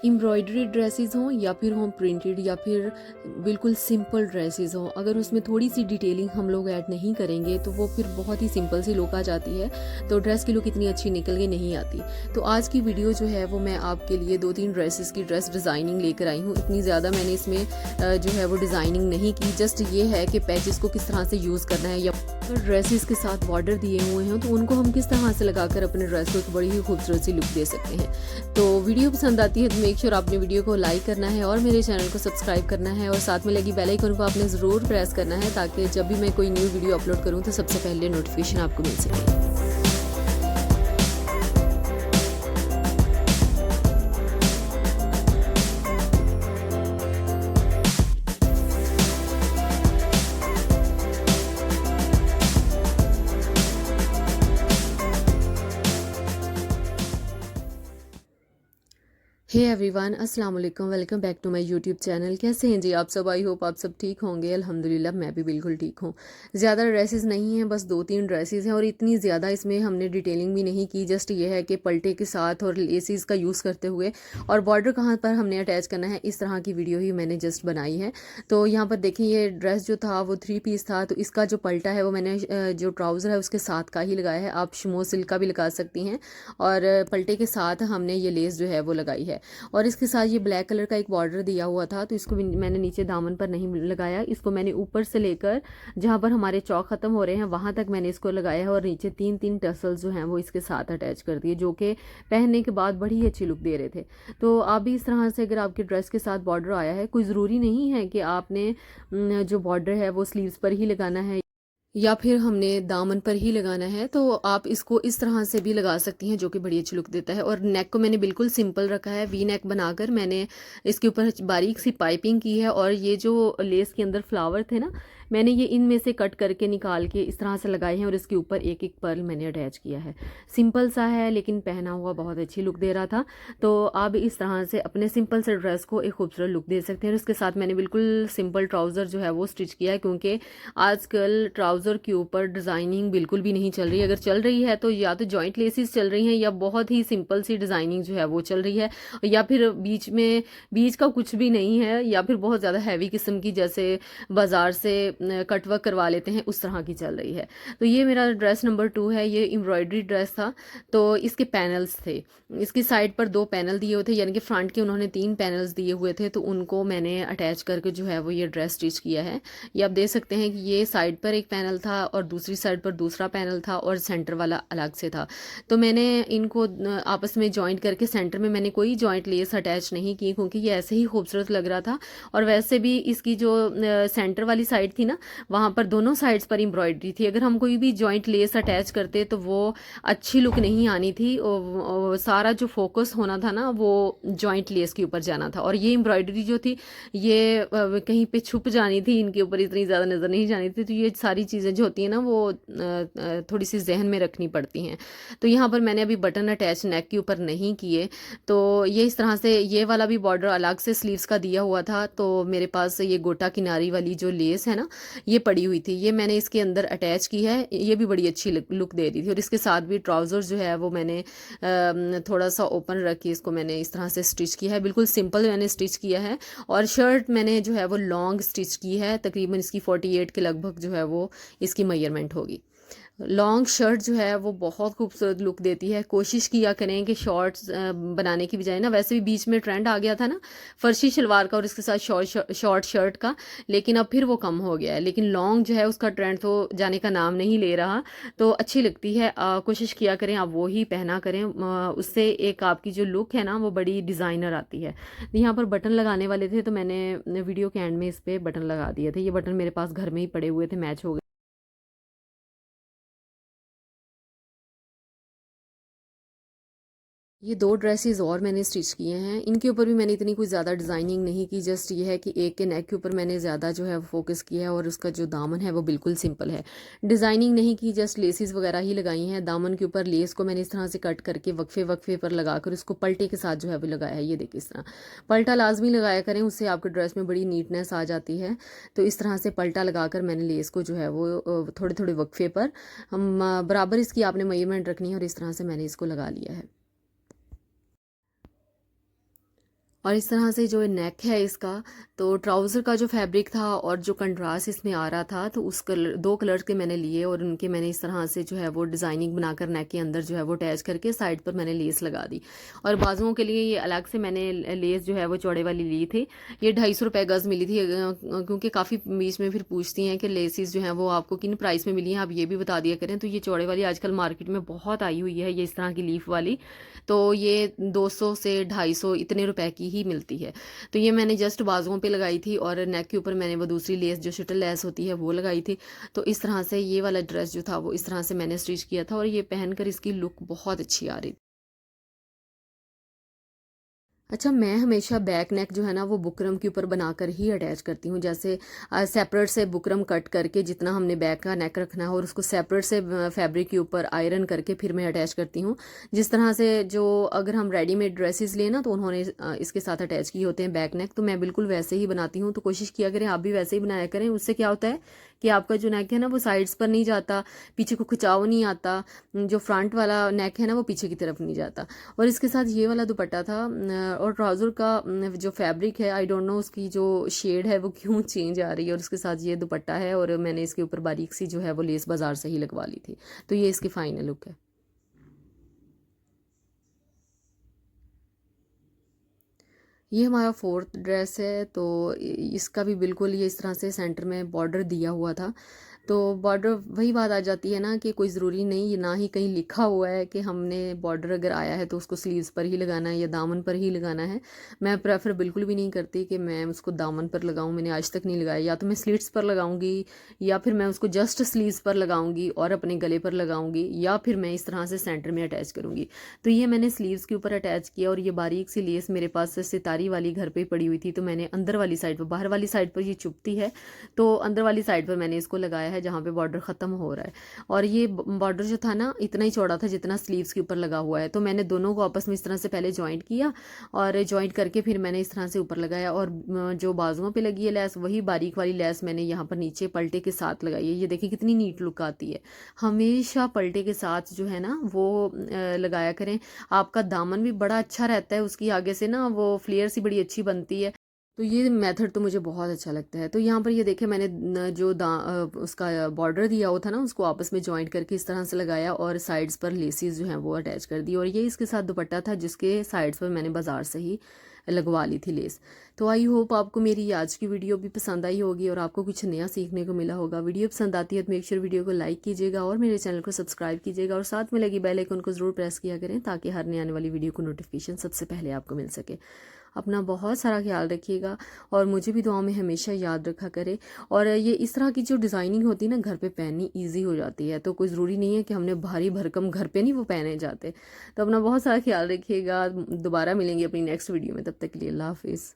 Embroidery dresses हों या फिर हों प्रिंटेड या फिर बिल्कुल सिंपल ड्रेसेस हों, अगर उसमें थोड़ी सी डिटेलिंग हम लोग ऐड नहीं करेंगे तो वो फिर बहुत ही सिंपल सी लुक आ जाती है, तो ड्रेस की लुक इतनी अच्छी निकल के नहीं आती। तो आज की वीडियो जो है वो मैं आपके लिए 2-3 ड्रेसेस की ड्रेस डिज़ाइनिंग लेकर आई हूँ। इतनी ज़्यादा मैंने इसमें जो है वो डिज़ाइनिंग नहीं की, जस्ट ये है कि पैचेस को किस तरह से यूज़ करना है या ड्रेसेस के साथ बॉर्डर दिए हुए हैं तो उनको हम किस तरह से लगाकर अपने ड्रेस को एक बड़ी ही खूबसूरत सी लुक दे सकते हैं। तो वीडियो पसंद आती है तो मेक श्योर आपने वीडियो को लाइक करना है और मेरे चैनल को सब्सक्राइब करना है और साथ में लगी बेल आइकन को आपने ज़रूर प्रेस करना है ताकि जब भी मैं कोई न्यू वीडियो अपलोड करूँ तो सबसे पहले नोटिफिकेशन आपको मिल सके। हे एवरीवन, अस्सलाम वालेकुम, welcome back to my YouTube channel. कैसे हैं जी आप सब? आई होप आप सब ठीक होंगे। अल्हम्दुलिल्लाह मैं भी बिल्कुल ठीक हूँ। ज़्यादा ड्रेसेस नहीं हैं, बस 2-3 ड्रेसेस हैं और इतनी ज़्यादा इसमें हमने डिटेलिंग भी नहीं की। जस्ट ये है कि पल्टे के साथ और लेसिस का यूज़ करते हुए और बॉर्डर कहाँ पर हमने अटैच करना है, इस तरह की वीडियो ही मैंने जस्ट बनाई है। तो यहाँ पर देखिए, ये ड्रेस जो था वो 3 पीस था, तो इसका जो पल्टा है वो मैंने जो ट्राउज़र है उसके साथ का ही लगाया है। आप शमो सिल्क का भी लगा सकती हैं और पल्टे के साथ हमने ये लेस जो है वो लगाई है। और इसके साथ ये ब्लैक कलर का एक बॉर्डर दिया हुआ था, तो इसको भी मैंने नीचे दामन पर नहीं लगाया, इसको मैंने ऊपर से लेकर जहाँ पर हमारे चौक ख़त्म हो रहे हैं वहाँ तक मैंने इसको लगाया है और नीचे 3-3 टसल्स जो हैं वो इसके साथ अटैच कर दिए, जो कि पहनने के बाद बड़ी ही अच्छी लुक दे रहे थे। तो आप भी इस तरह से, अगर आपके ड्रेस के साथ बॉर्डर आया है, कोई ज़रूरी नहीं है कि आपने जो बॉर्डर है वो स्लीव्स पर ही लगाना है या फिर हमने दामन पर ही लगाना है, तो आप इसको इस तरह से भी लगा सकती हैं जो कि बड़ी अच्छी लुक देता है। और नेक को मैंने बिल्कुल सिंपल रखा है, वी नेक बनाकर मैंने इसके ऊपर बारीक सी पाइपिंग की है और ये जो लेस के अंदर फ्लावर थे ना, मैंने ये इनमें से कट करके निकाल के इस तरह से लगाए हैं और इसके ऊपर एक एक पर्ल मैंने अटैच किया है। सिंपल सा है लेकिन पहना हुआ बहुत अच्छी लुक दे रहा था। तो आप इस तरह से अपने सिंपल से ड्रेस को एक खूबसूरत लुक दे सकते हैं। और इसके साथ मैंने बिल्कुल सिंपल ट्राउज़र जो है वो स्टिच किया है, क्योंकि आजकल ट्राउज़र के ऊपर डिज़ाइनिंग बिल्कुल भी नहीं चल रही। अगर चल रही है तो या तो जॉइंट लेसिस चल रही हैं या बहुत ही सिंपल सी डिज़ाइनिंग जो है वो चल रही है, या फिर बीच का कुछ भी नहीं है, या फिर बहुत ज़्यादा हैवी किस्म की, जैसे बाज़ार से कटवर्क करवा लेते हैं उस तरह की चल रही है। तो ये मेरा ड्रेस नंबर 2 है। ये एम्ब्रॉयडरी ड्रेस था, तो इसके पैनल्स थे, इसकी साइड पर 2 पैनल दिए हुए थे, यानी कि फ्रंट के उन्होंने 3 पैनल्स दिए हुए थे, तो उनको मैंने अटैच करके जो है वो ये ड्रेस स्टिच किया है। ये आप देख सकते हैं कि ये साइड पर एक पैनल था और दूसरी साइड पर दूसरा पैनल था और सेंटर वाला अलग से था। तो मैंने इनको आपस में जॉइंट करके सेंटर में मैंने कोई जॉइंट लेस अटैच नहीं की, क्योंकि ये ऐसे ही खूबसूरत लग रहा था। और वैसे भी इसकी जो सेंटर वाली साइड थी ना, वहाँ पर दोनों साइड्स पर एम्ब्रॉयडरी थी। अगर हम कोई भी जॉइंट लेस अटैच करते तो वो अच्छी लुक नहीं आनी थी, और सारा जो फोकस होना था ना वो जॉइंट लेस के ऊपर जाना था। और ये एम्ब्रॉयडरी जो थी ये कहीं पे छुप जानी थी, इनके ऊपर इतनी ज़्यादा नज़र नहीं जानी थी। तो ये सारी चीज़ें जो होती हैं ना वो थोड़ी सी जहन में रखनी पड़ती हैं। तो यहाँ पर मैंने अभी बटन अटैच नेक के ऊपर नहीं किए, तो ये इस तरह से ये वाला भी बॉर्डर अलग से स्लीव्स का दिया हुआ था। तो मेरे पास ये गोटा किनारी वाली जो लेस है ना, ये पड़ी हुई थी, ये मैंने इसके अंदर अटैच की है। ये भी बड़ी अच्छी लुक दे रही थी। और इसके साथ भी ट्राउज़र जो है वो मैंने थोड़ा सा ओपन रख के इसको मैंने इस तरह से स्टिच किया है, बिल्कुल सिंपल मैंने स्टिच किया है। और शर्ट मैंने जो है वो लॉन्ग स्टिच की है, तकरीबन इसकी 48 के लगभग जो है वो इसकी मेजरमेंट होगी। लॉन्ग शर्ट जो है वो बहुत खूबसूरत लुक देती है। कोशिश किया करें कि शॉर्ट्स बनाने की बजाय ना, वैसे भी बीच में ट्रेंड आ गया था ना फर्शी शलवार का और इसके साथ शॉर्ट शर्ट का, लेकिन अब फिर वो कम हो गया है। लेकिन लॉन्ग जो है उसका ट्रेंड तो जाने का नाम नहीं ले रहा, तो अच्छी लगती है। कोशिश किया करें आप वो ही पहना करें, उससे एक आपकी जो लुक है ना वो बड़ी डिज़ाइनर आती है। यहाँ पर बटन लगाने वाले थे तो मैंने वीडियो के एंड में इस पर बटन लगा दिए थे। ये बटन मेरे पास घर में ही पड़े हुए थे, मैच हो गए। ये 2 ड्रेसेस और मैंने स्टिच किए हैं, इनके ऊपर भी मैंने इतनी कोई ज़्यादा डिज़ाइनिंग नहीं की। जस्ट ये है कि एक के नेक के ऊपर मैंने ज़्यादा जो है फोकस किया है और उसका जो दामन है वो बिल्कुल सिंपल है, डिज़ाइनिंग नहीं की, जस्ट लेसिस वगैरह ही लगाई हैं। दामन के ऊपर लेस को मैंने इस तरह से कट करके वक्फे वक्फे पर लगाकर उसको पल्टे के साथ जो है वो लगाया है। ये देखिए, इस तरह पल्टा लाजमी लगाया करें, उससे आपके ड्रेस में बड़ी नीटनेस आ जाती है। तो इस तरह से पल्टा लगाकर मैंने लेस को जो है वो थोड़े थोड़े वक्फे पर हम बराबर इसकी आपने मेजरमेंट रखनी है और इस तरह से मैंने इसको लगा लिया है। और इस तरह से जो नेक है इसका, तो ट्राउज़र का जो फैब्रिक था और जो कंट्रास्ट इसमें आ रहा था, तो उस कलर, दो कलर्स के मैंने लिए और उनके मैंने इस तरह से जो है वो डिज़ाइनिंग बनाकर नेक के अंदर जो है वो अटैच करके साइड पर मैंने लेस लगा दी। और बाजुओं के लिए ये अलग से मैंने लेस जो है वो चौड़े वाली ली थी। ये 250 रुपये गज़ मिली थी, क्योंकि काफ़ी बीच में फिर पूछती हैं कि लेसिस जो हैं वो आपको किन प्राइस में मिली हैं, आप ये भी बता दिया करें। तो ये चौड़े वाली आजकल मार्केट में बहुत आई हुई है, ये इस तरह की लीफ वाली, तो ये 200 से 250 इतने रुपए की ही मिलती है। तो ये मैंने जस्ट बाजुओं पे लगाई थी और नेक के ऊपर मैंने वो दूसरी लेस जो शटल लेस होती है वो लगाई थी। तो इस तरह से ये वाला ड्रेस जो था वो इस तरह से मैंने स्टिच किया था और ये पहनकर इसकी लुक बहुत अच्छी आ रही थी। अच्छा, मैं हमेशा बैक नेक जो है ना वो बुकरम के ऊपर बनाकर ही अटैच करती हूँ। जैसे सेपरेट से बुकरम कट करके जितना हमने बैक का नेक रखना है और उसको सेपरेट से फैब्रिक के ऊपर आयरन करके फिर मैं अटैच करती हूँ। जिस तरह से जो अगर हम रेडीमेड ड्रेसेस लें ना तो उन्होंने इसके साथ अटैच किए होते हैं बैक नेक, तो मैं बिल्कुल वैसे ही बनाती हूँ। तो कोशिश किया करें आप भी वैसे ही बनाया करें। उससे क्या होता है कि आपका जो नेक है ना वो साइड्स पर नहीं जाता, पीछे को खिंचाव नहीं आता, जो फ्रंट वाला नेक है ना वो पीछे की तरफ नहीं जाता। और इसके साथ ये वाला दुपट्टा था, और ट्राउज़र का जो फैब्रिक है, आई डोंट नो उसकी जो शेड है वो क्यों चेंज आ रही है, और उसके साथ ये दुपट्टा है और मैंने इसके ऊपर बारीक सी जो है वो लेस बाज़ार से ही लगवा ली थी। तो ये इसकी फाइनल लुक है। ये हमारा फोर्थ ड्रेस है, तो इसका भी बिल्कुल ये इस तरह से सेंटर में बॉर्डर दिया हुआ था। तो बॉर्डर, वही बात आ जाती है ना कि कोई ज़रूरी नहीं, ये ना ही कहीं लिखा हुआ है कि हमने बॉर्डर अगर आया है तो उसको स्लीव्स पर ही लगाना है या दामन पर ही लगाना है। मैं प्रेफर बिल्कुल भी नहीं करती कि मैं उसको दामन पर लगाऊं, मैंने आज तक नहीं लगाया। या तो मैं स्लीट्स पर लगाऊंगी या फिर मैं उसको जस्ट स्लीव्स पर लगाऊंगी और अपने गले पर लगाऊंगी, या फिर मैं इस तरह से सेंटर में अटैच करूंगी। तो ये मैंने स्लीव्स के ऊपर अटैच किया और ये बारीक सी लेस मेरे पास सितारी वाली घर पे पड़ी हुई थी, तो मैंने अंदर वाली साइड पर, बाहर वाली साइड पर ये चुभती है, तो अंदर वाली साइड पर मैंने इसको लगाया है जहाँ पे बॉर्डर ख़त्म हो रहा है। और ये बॉर्डर जो था ना इतना ही चौड़ा था जितना स्लीव्स के ऊपर लगा हुआ है। तो मैंने दोनों को आपस में इस तरह से पहले जॉइंट किया और जॉइंट करके फिर मैंने इस तरह से ऊपर लगाया, और जो बाजुओं पे लगी है लैस, वही बारीक वाली लैस मैंने यहाँ पर नीचे पलटे के साथ लगाई है। ये देखिए कितनी नीट लुक आती है। हमेशा पलटे के साथ जो है ना वो लगाया करें, आपका दामन भी बड़ा अच्छा रहता है, उसकी आगे से ना वो फ्लेयर सी बड़ी अच्छी बनती है। तो ये मेथड तो मुझे बहुत अच्छा लगता है। तो यहाँ पर ये देखे मैंने जो उसका बॉर्डर दिया हुआ था ना उसको आपस में जॉइंट करके इस तरह से लगाया और साइड्स पर लेसिस जो हैं वो अटैच कर दी, और ये इसके साथ दुपट्टा था जिसके साइड्स पर मैंने बाज़ार से ही लगवा ली थी लेस। तो आई होप आपको मेरी आज की वीडियो भी पसंद आई होगी और आपको कुछ नया सीखने को मिला होगा। वीडियो पसंद आती है तो मेक श्योर वीडियो को लाइक कीजिएगा और मेरे चैनल को सब्सक्राइब कीजिएगा और साथ में लगी बेल आइकन को ज़रूर प्रेस किया करें ताकि हर नई आने वाली वीडियो को नोटिफिकेशन सबसे पहले आपको मिल सके। अपना बहुत सारा ख्याल रखिएगा और मुझे भी दुआओं में हमेशा याद रखा करें। और ये इस तरह की जो डिज़ाइनिंग होती है ना घर पे पहननी इजी हो जाती है, तो कोई ज़रूरी नहीं है कि हमने भारी भरकम घर पे नहीं वो पहने जाते। तो अपना बहुत सारा ख्याल रखिएगा। दोबारा मिलेंगे अपनी नेक्स्ट वीडियो में, तब तक के लिए अल्लाह हाफिज़।